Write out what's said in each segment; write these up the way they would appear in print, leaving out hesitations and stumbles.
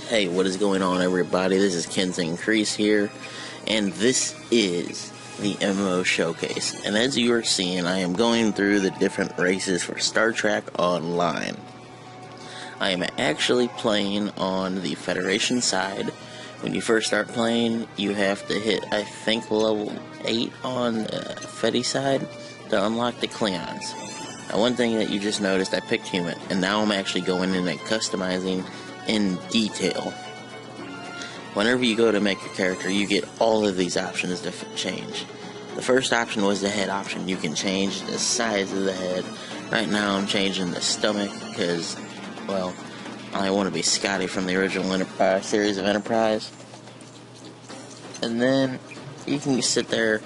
Hey, what is going on, everybody? This is Kenton Crease here, and this is the MMO Showcase. And as you are seeing, I am going through the different races for Star Trek Online. I am actually playing on the Federation side. When you first start playing, you have to hit, I think, level 8 on the Fedi side to unlock the Klingons. Now, one thing that you just noticed, I picked human, and now I'm actually going in and customizing in detail. Whenever you go to make a character, you get all of these options to change. The first option was the head option. You can change the size of the head. Right now I'm changing the stomach because, well, I want to be Scotty from the original series of Enterprise. And then you can sit there,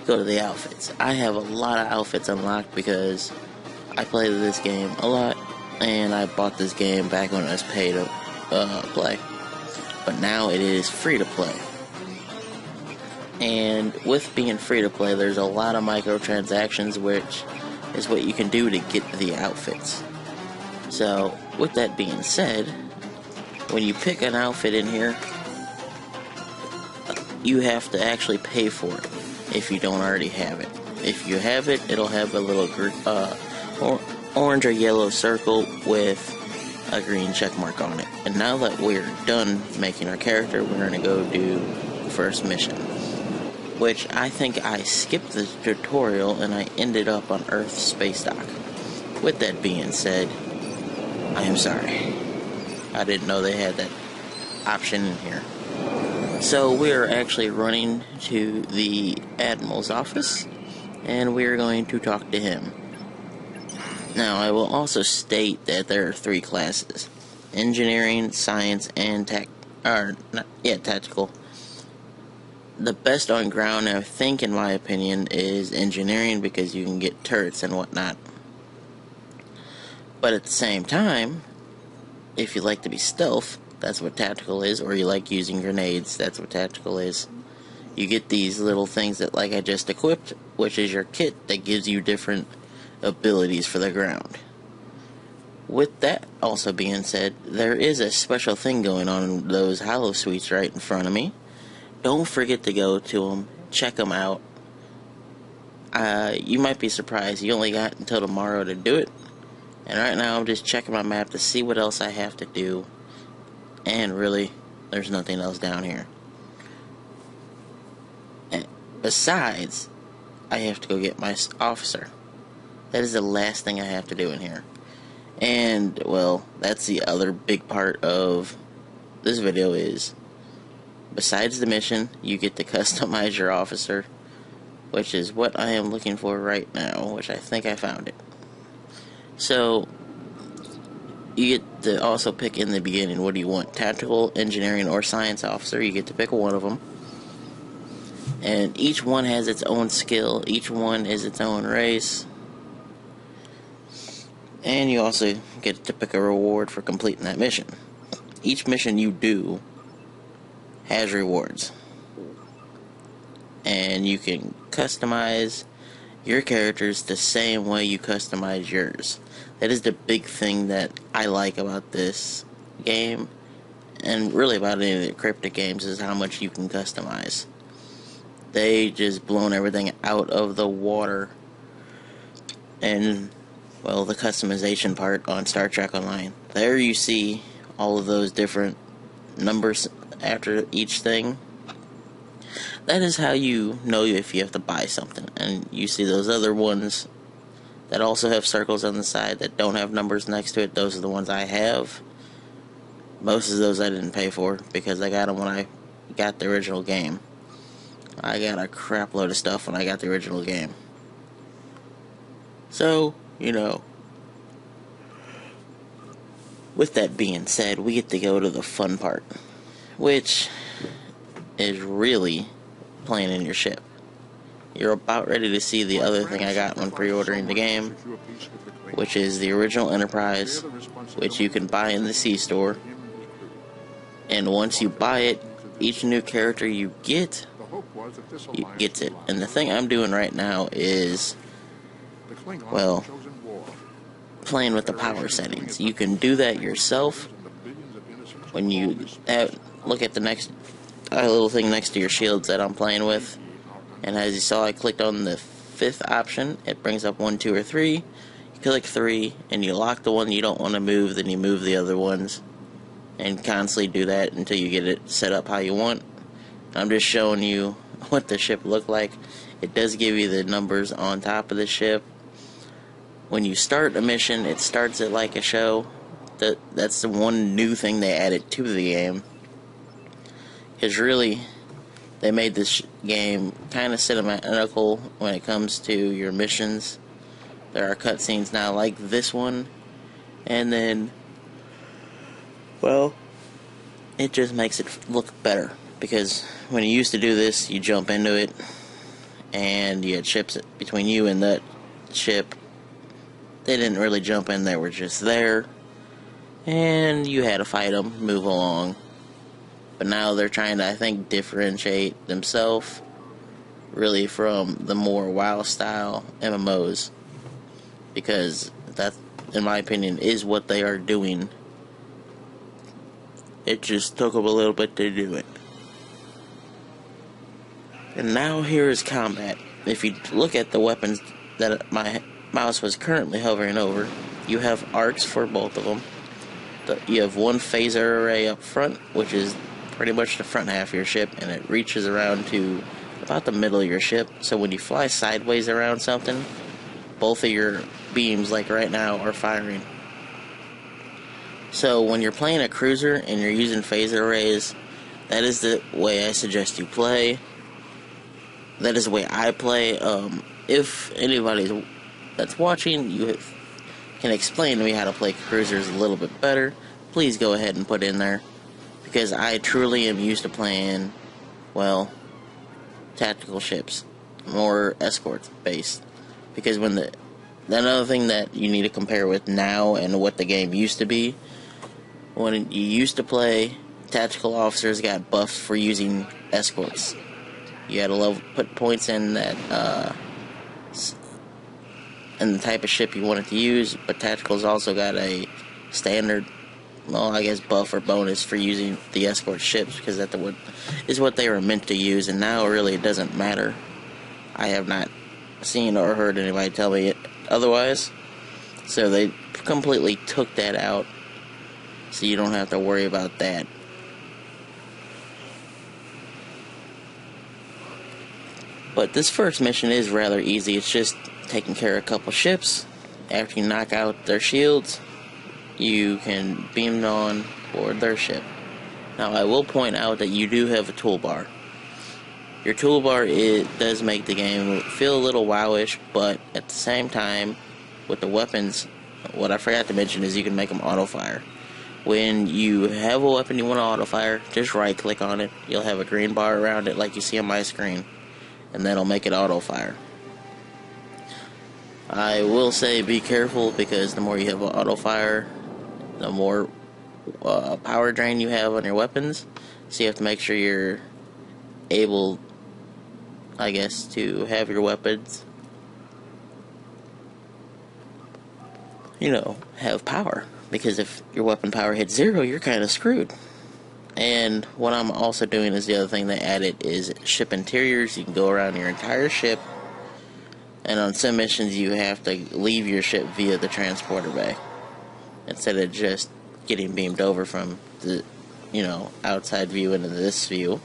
go to the outfits. I have a lot of outfits unlocked because I play this game a lot, and I bought this game back when it was pay to play. But now it is free to play. And with being free to play, there's a lot of microtransactions, which is what you can do to get the outfits. So, with that being said, when you pick an outfit in here, you have to actually pay for it if you don't already have it. If you have it, it'll have a little orange or yellow circle with a green check mark on it. And now that we're done making our character, we're going to go do the first mission, which I think I skipped the tutorial and I ended up on Earth Space Dock. With that being said, I am sorry. I didn't know they had that option in here. So we are actually running to the Admiral's office, and we are going to talk to him. Now, I will also state that there are 3 classes: engineering, science, and tactical. The best on ground, I think, in my opinion, is engineering, because you can get turrets and whatnot. But at the same time, if you like to be stealth, that's what tactical is, or you like using grenades, that's what tactical is. You get these little things that, like I just equipped, which is your kit that gives you different abilities for the ground. With that also being said, there is a special thing going on in those hollow suites right in front of me. Don't forget to go to them, check them out. You might be surprised, you only got until tomorrow to do it. And right now I'm just checking my map to see what else I have to do. And really, there's nothing else down here. And besides, I have to go get my officer. That is the last thing I have to do in here. And, well, that's the other big part of this video is, besides the mission, you get to customize your officer, which is what I am looking for right now, which I think I found it. So, you get to also pick in the beginning, what do you want? Tactical, engineering, or science officer. You get to pick one of them. And each one has its own skill. Each one is its own race. And you also get to pick a reward for completing that mission. Each mission you do has rewards. And you can customize your characters the same way you customize yours. That is the big thing that I like about this game, and really about any of the Cryptic Games, is how much you can customize. They just blown everything out of the water. And, well, the customization part on Star Trek Online. There you see all of those different numbers after each thing. That is how you know if you have to buy something. And you see those other ones that also have circles on the side that don't have numbers next to it. Those are the ones I have. Most of those I didn't pay for because I got them when I got the original game. I got a crap load of stuff when I got the original game. So, you know, with that being said, we get to go to the fun part, which is really playing in your ship. You're about ready to see the other thing I got when pre-ordering the game, which is the original Enterprise, which you can buy in the C store. And once you buy it, each new character you get it. And the thing I'm doing right now is, well, playing with the power settings. You can do that yourself, when you look at the next little thing next to your shields that I'm playing with, and as you saw, I clicked on the 5th option. It brings up 1, 2, or 3. You click 3, and you lock the one you don't want to move, then you move the other ones, and constantly do that until you get it set up how you want. I'm just showing you what the ship looked like. It does give you the numbers on top of the ship. When you start a mission, it starts it like a show. That's the one new thing they added to the game. Because really, they made this game kind of cinematical when it comes to your missions. There are cutscenes now like this one. And then, well, it just makes it look better. Because when you used to do this, you jump into it, and you had ships between you and that ship. They didn't really jump in, they were just there, and you had to fight them, move along. But now they're trying to, I think, differentiate themselves really from the more WoW style MMOs, because that, in my opinion, is what they are doing. It just took them a little bit to do it. And now here is combat. If you look at the weapons that my mouse was currently hovering over, you have arcs for both of them. You have one phaser array up front, which is pretty much the front half of your ship, and it reaches around to about the middle of your ship. So when you fly sideways around something, both of your beams, like right now, are firing. So when you're playing a cruiser and you're using phaser arrays, that is the way I suggest you play. That is the way I play. If anybody that's watching, you can explain to me how to play cruisers a little bit better, please go ahead and put in there. Because I truly am used to playing, well, tactical ships, more escorts based. Because another thing that you need to compare with now and what the game used to be, when you used to play, tactical officers got buffed for using escorts. You had to put points in that, and the type of ship you wanted to use, but tacticals also got a standard, well, I guess buff or bonus for using the escort ships, because that is what they were meant to use, and now really it doesn't matter. I have not seen or heard anybody tell me it otherwise, so they completely took that out, so you don't have to worry about that. But this first mission is rather easy. It's just taking care of a couple ships. After you knock out their shields, you can beam on board their ship. Now, I will point out that you do have a toolbar. Your toolbar, it does make the game feel a little wowish, but at the same time, with the weapons, what I forgot to mention is you can make them auto-fire. When you have a weapon you want to auto-fire, just right-click on it. You'll have a green bar around it like you see on my screen, and that'll make it auto-fire. I will say be careful, because the more you have auto-fire, the more power drain you have on your weapons, so you have to make sure you're able, I guess, to have your weapons, have power, because if your weapon power hits 0, you're kind of screwed. And what I'm also doing is the other thing they added is ship interiors. You can go around your entire ship, and on some missions you have to leave your ship via the transporter bay instead of just getting beamed over from the outside view into this view.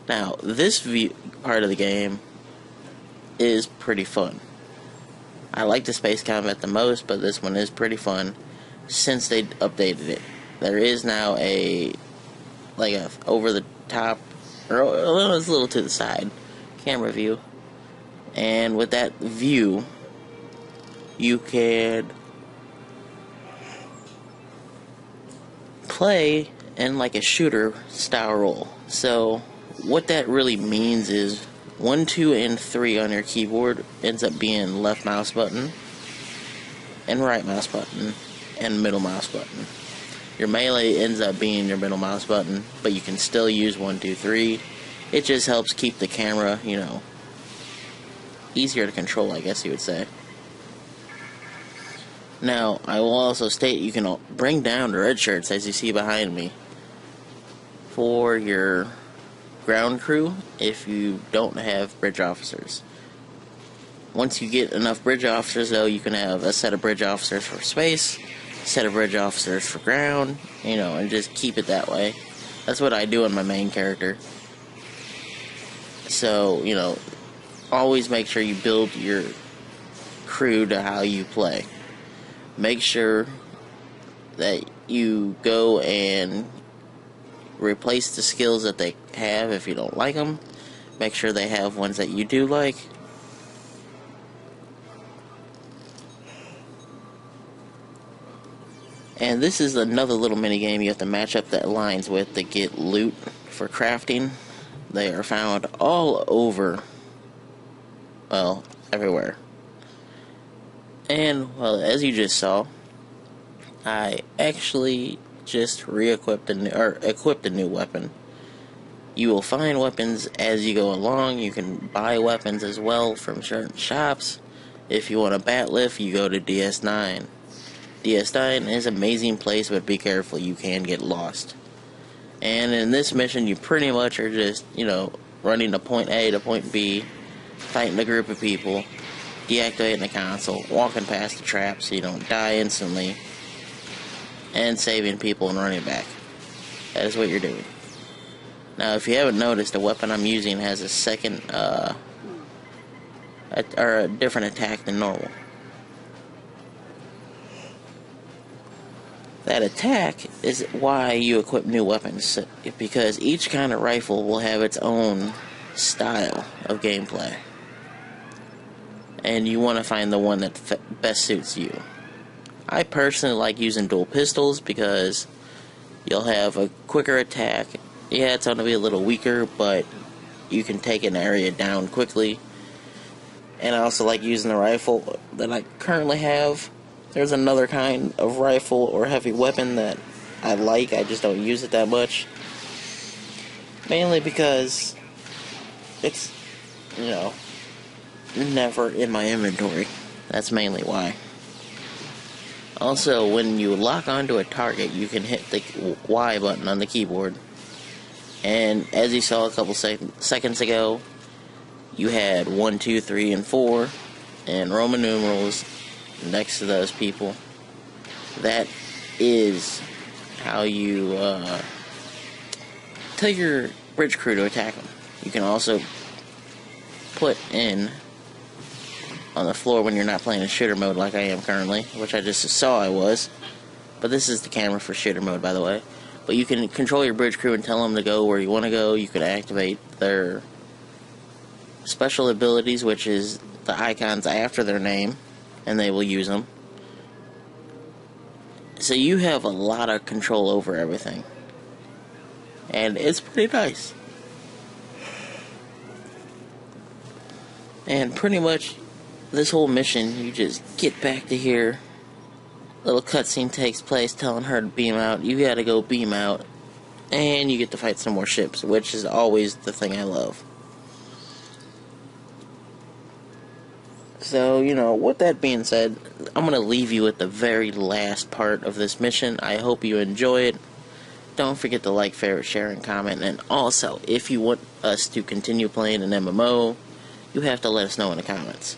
Now, this part of the game is pretty fun. I like the space combat the most, but this one is pretty fun since they updated it. There is now a over the top, or it's a little to the side camera view, and with that view you can play in like a shooter style role. So what that really means is 1, 2, and 3 on your keyboard ends up being left mouse button and right mouse button and middle mouse button. Your melee ends up being your middle mouse button, but you can still use 1, 2, 3. It just helps keep the camera, easier to control, I guess you would say. Now, I will also state you can bring down the red shirts, as you see behind me. for your ground crew if you don't have bridge officers. Once you get enough bridge officers, though, you can have a set of bridge officers for space, a set of bridge officers for ground, and just keep it that way. That's what I do on my main character. So, always make sure you build your crew to how you play. Make sure that you go and replace the skills that they have if you don't like them. Make sure they have ones that you do like. And this is another little mini game you have to match up the lines with to get loot for crafting. They are found all over, well, everywhere. And, well, as you just saw, I actually just equipped a new weapon. You will find weapons as you go along. You can buy weapons as well from certain shops. If you want a bat lift, you go to DS9. DS9 is an amazing place, but be careful, you can get lost. And in this mission, you pretty much are just, running to point A to point B, fighting a group of people, deactivating the console, walking past the trap so you don't die instantly, and saving people and running back. That is what you're doing. Now, if you haven't noticed, the weapon I'm using has a second, or a different attack than normal. That attack is why you equip new weapons, because each kind of rifle will have its own style of gameplay. And you want to find the one that best suits you. I personally like using dual pistols because you'll have a quicker attack. Yeah, it's going to be a little weaker, but you can take an area down quickly. And I also like using the rifle that I currently have. There's another kind of rifle or heavy weapon that I like, I just don't use it that much. Mainly because it's, never in my inventory. That's mainly why. Also, when you lock onto a target, you can hit the Y button on the keyboard. And as you saw a couple seconds ago, you had 1, 2, 3, and 4, and Roman numerals next to those people. That is how you tell your bridge crew to attack them. You can also put in on the floor when you're not playing in shooter mode like I am currently, which I just saw I was. But this is the camera for shooter mode, by the way. But you can control your bridge crew and tell them to go where you want to go. You can activate their special abilities, which is the icons after their name, and they will use them. So you have a lot of control over everything. And it's pretty nice. And pretty much this whole mission, you just get back to here. Little cutscene takes place telling her to beam out. You gotta go beam out. And you get to fight some more ships, which is always the thing I love. So, with that being said, I'm going to leave you with the very last part of this mission. I hope you enjoy it. Don't forget to like, favorite, share, and comment. And also, if you want us to continue playing an MMO, you have to let us know in the comments.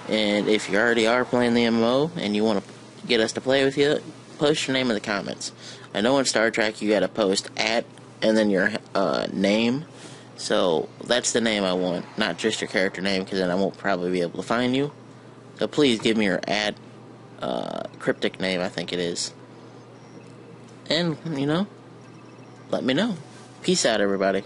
And if you already are playing the MMO and you want to get us to play with you, post your name in the comments. I know in Star Trek you got to post @ and then your name. So that's the name I want, not just your character name, because then I won't probably be able to find you. So please give me your cryptic name, I think it is. And, let me know. Peace out, everybody.